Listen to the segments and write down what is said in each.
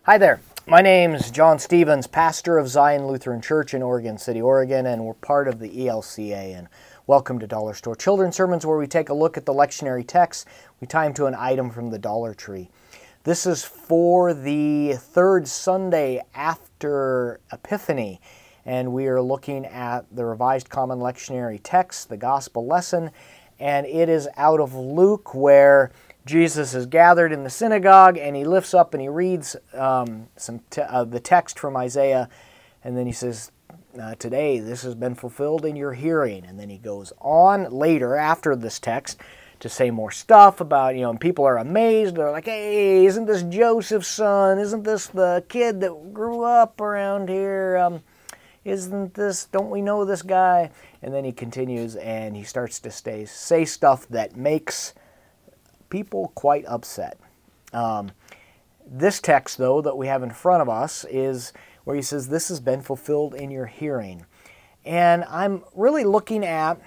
Hi there. My name is John Stevens, pastor of Zion Lutheran Church in Oregon City, Oregon, and we're part of the ELCA. And welcome to Dollar Store Children's Sermons, where we take a look at the lectionary text. We tie them to an item from the Dollar Tree. This is for the third Sunday after Epiphany, and we are looking at the Revised Common Lectionary Text, the Gospel Lesson, and it is out of Luke, where Jesus is gathered in the synagogue, and he lifts up and he reads the text from Isaiah, and then he says, today this has been fulfilled in your hearing. And then he goes on later after this text to say more stuff about, and people are amazed. They're like, hey, isn't this Joseph's son? Isn't this the kid that grew up around here? Don't we know this guy? And then he continues and he starts to say stuff that makes people quite upset. This text, though, that we have in front of us is where he says, this has been fulfilled in your hearing. And I'm really looking at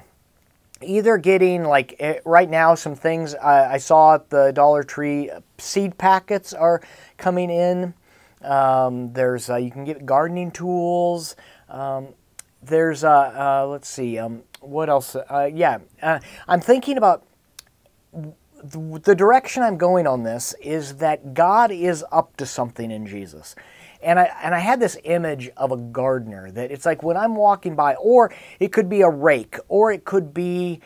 either getting, like right now, some things I saw at the Dollar Tree, seed packets are coming in. You can get gardening tools. Let's see, what else? I'm thinking about the direction I'm going on this is that God is up to something in Jesus. And I had this image of a gardener, that it's like when I'm walking by, or it could be a rake, or it could be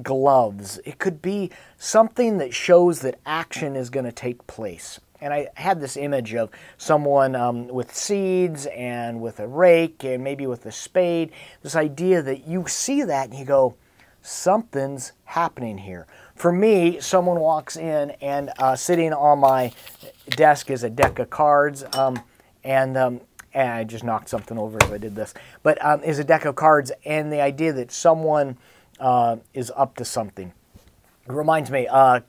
gloves. It could be something that shows that action is going to take place. And I had this image of someone with seeds and with a rake and maybe with a spade. This idea that you see that and you go, something's happening here. For me, someone walks in and sitting on my desk is a deck of cards, and I just knocked something over as I did this, but is a deck of cards, and the idea that someone is up to something. It reminds me, a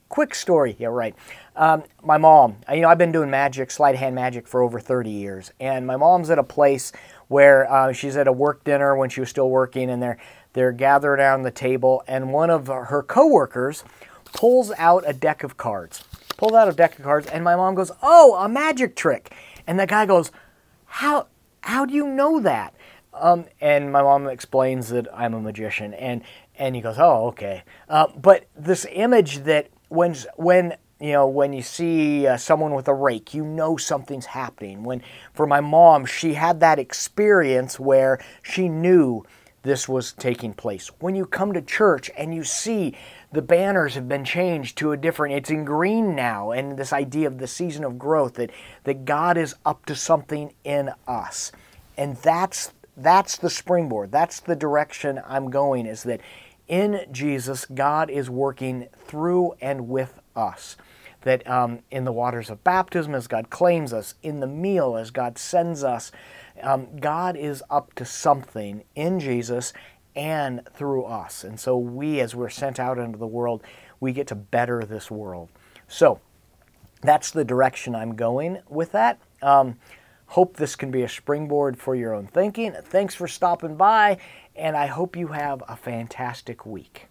quick story, yeah, right. My mom, I've been doing magic, sleight of hand magic for over 30 years, and my mom's at a place where she's at a work dinner when she was still working, and they're gathered around the table, and one of her coworkers pulls out a deck of cards. And my mom goes, "Oh, a magic trick." And the guy goes, How do you know that? And my mom explains that I'm a magician, and he goes, "Oh, okay." But this image that when you see someone with a rake, something's happening. For my mom, she had that experience where she knew this was taking place. When you come to church and you see the banners have been changed to it's in green now, and this idea of the season of growth, that God is up to something in us. And that's the springboard. That's the direction I'm going, is that in Jesus, God is working through and with us. That in the waters of baptism, as God claims us, in the meal, as God sends us, God is up to something in Jesus and through us. And so we, as we're sent out into the world, we get to better this world. So that's the direction I'm going with that. Hope this can be a springboard for your own thinking. Thanks for stopping by, and I hope you have a fantastic week.